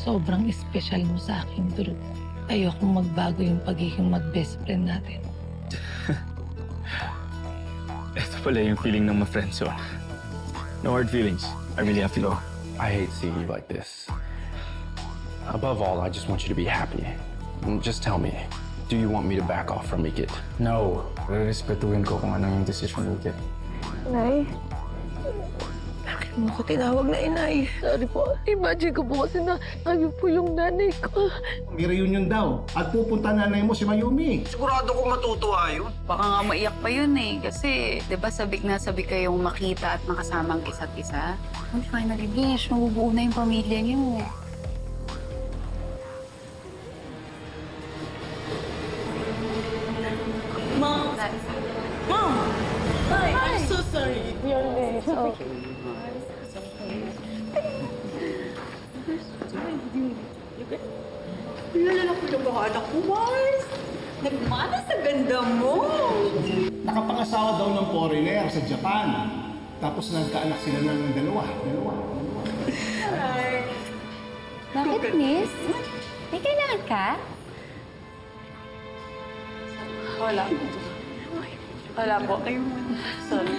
sobrang espesyal mo sa akin, Drew. Ayokong magbago yung pagiging mag-best friend natin. Ito pala yung feeling ng ma-friendzone. No hard feelings. I really have to go. I hate seeing you like this. Above all, I just want you to be happy. Just tell me, do you want me to back off from Mikit? No. Respetuhin ko kung anong yung decision mo, Kit. Nay, bakit mo ko tinawag na inay? Sorry po. Imagine ko po kasi na kayo po yung nanay ko. May reunion daw at pupunta nanay mo si Mayumi. Sigurado kong matutuwa yun. Baka nga maiyak pa yun eh. Kasi, di ba sabik na sabik kayong makita at makasama ang isa't isa? And finally, Bish, mabubuo na yung pamilya niyo. Mom! Mom! Hi! I'm so sorry. It's okay. Lalala ko na ba anak ko, Mars? Nagmana sa ganda mo! Nakapangasawa daw ng foreigner sa Japan. Tapos nagkaanak sila ng dalawa. Hi! Bakit, miss? May kailangan ka? Wala po. Wala po. Sorry.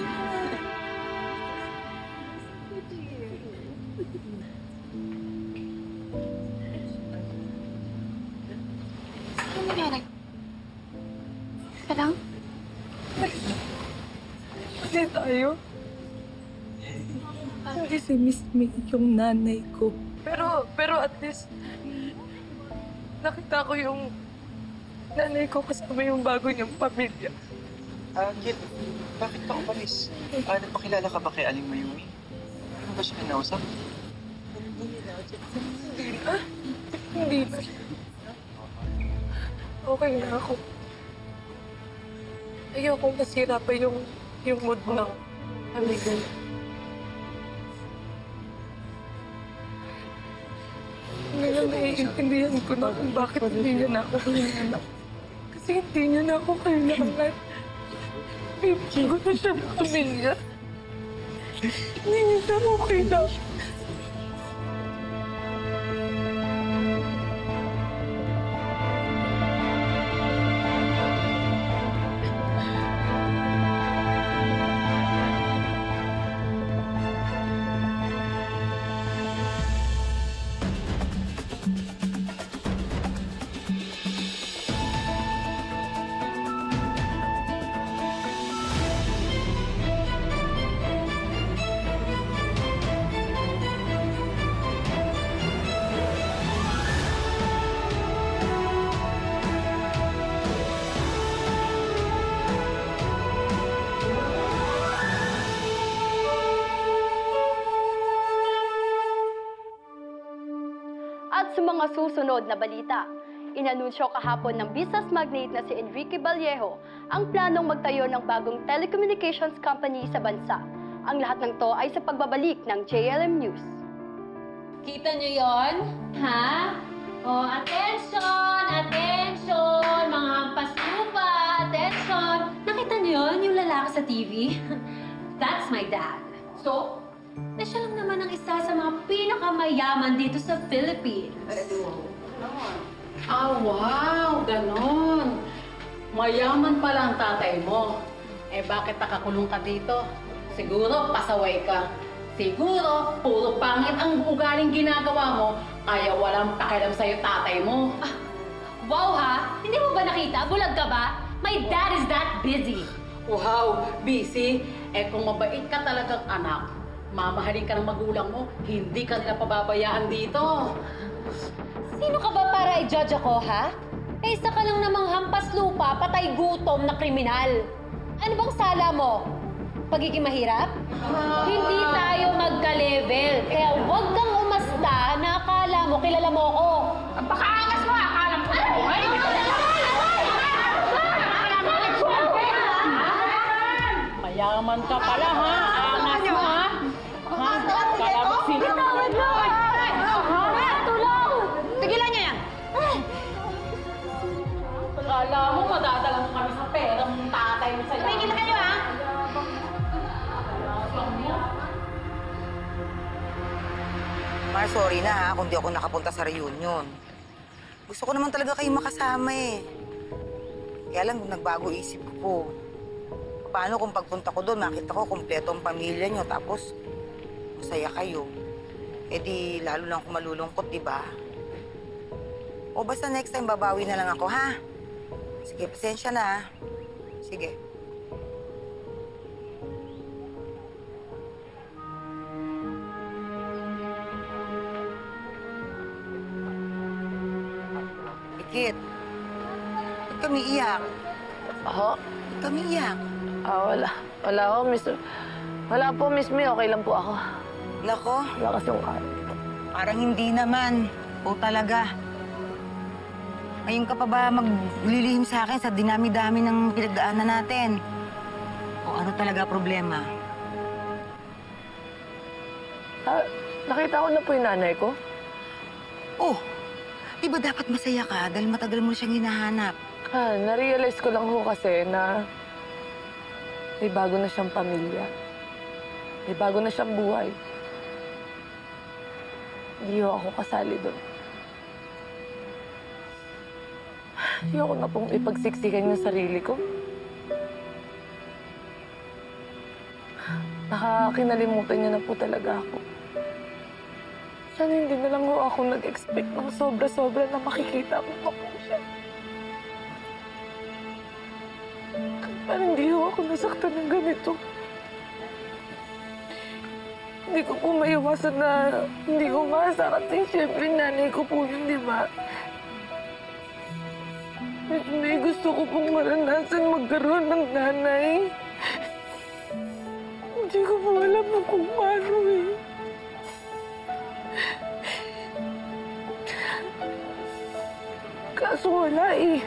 Ano nangyari? Ka lang? Hindi tayo. Hindi si Miss May yung nanay ko. Pero at least, nakita ko yung nanay ko kasama yung bago niyang pamilya. Kit, bakit ka umalis? Nagpakilala ka ba kay Aling Mayumi? Ano ba siya kinausap? Hindi na. Okay na ako. Ayoko masira pa yung mood ng pamilya. Ngayon naiintindihan ko na kung bakit hindi niya na ako kailangan. Kasi hindi niya na ako kailangan. Ibig ko na siya ng pamilya. Hindi niya na ako kailangan. At sa mga susunod na balita, inanunsyo kahapon ng business magnate na si Enrique Vallejo ang planong magtayo ng bagong telecommunications company sa bansa. Ang lahat ng to ay sa pagbabalik ng JLM News. Kita niyo yon? Ha? Oh, attention! Attention! Mga hampas lupa! Attention! Nakita niyo yon? Yung lalaki sa TV? That's my dad. So, siya lang naman ang isa sa mga pinakamayaman dito sa Philippines. Ah, wow! Ganon! Mayaman pala ang tatay mo. Eh, bakit nakakulong ka dito? Siguro, pasaway ka. Siguro, puro pangit ang ugaling ginagawa mo, kaya walang pakialam sa'yo tatay mo. Ah, wow ha? Hindi mo ba nakita? Bulag ka ba? My dad is that busy. Wow, busy? Eh, kung mabait ka talagang anak, mamahalin ka ng magulang mo, hindi ka nila pababayaan dito. Sino ka ba para i-judge ako, ha? Eh, isa ka lang namang hampas lupa, patay gutom na kriminal. Ano bang sala mo? Pagiging mahirap? Hindi tayo magka-level. Kaya huwag kang umasta na akala mo, kilala mo ako. Ang pakaangas mo, akala mo. Mayaman ka pala, ha? Angas mo, ha? Ha? Kala mo sino? Tulong! Tigilan niyo yan! Kala mo, madadala mo kami sa perang tatay mo sa'yo. Tumigil na kayo, ha? Mar, sorry sorry na ha kung di ako nakapunta sa reunion. Gusto ko naman talaga kayo makasama eh. Kaya lang nagbago isip ko po. Paano kung pagpunta ko doon, makita ko kumpleto ang pamilya nyo, tapos masaya kayo. Eh di lalo lang ako malulungkot, di ba? O basta next time babawi na lang ako, ha? Sige, pasensya na ha. Sige. Ikit, ba't kami iyak? Ako? Ba't kami iyak? Wala. Wala ako, miss. Wala po, miss me. Okay lang po ako. Nako. Lakas yung kahit. Parang hindi naman. O talaga. Ngayon ka pa ba maglilihim sa akin sa dinami-dami ng pinagdaanan natin? O ano talaga problema? Nakita ko na po yung nanay ko. Oh, di ba dapat masaya ka dahil matagal mo siyang hinahanap? Narealize ko lang ho kasi na may bago na siyang pamilya. May bago na siyang buhay. Hindi ho ako kasali doon. Ayoko na pong ipagsiksikan yung sarili ko. Nakakinalimutan niya na po talaga ako. Sana hindi na lang ho ako nag-expect ng sobra-sobra na makikita ko pa po siya. Parang hindi ho ako nasaktan ng ganito. Hindi ko po maiwasan na hindi ko umasa kasi siyempre nanay ko po yun, di ba? May gusto ko pong maranasan magkaroon ng nanay. Hindi ko po alam kung paano eh. Kaso wala eh.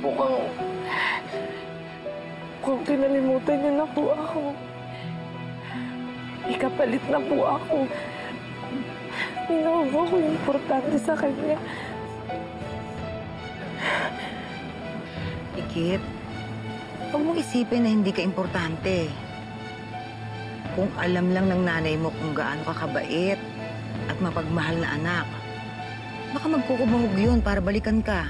Mukhang kinalimutan niya na po ako. Ikapalit na po ako. Ginawa ko yung importante sa kanya. Ikit, huwag mong isipin na hindi ka importante. Kung alam lang ng nanay mo kung gaano ka kabait at mapagmahal na anak, baka magkukubahog yun para balikan ka.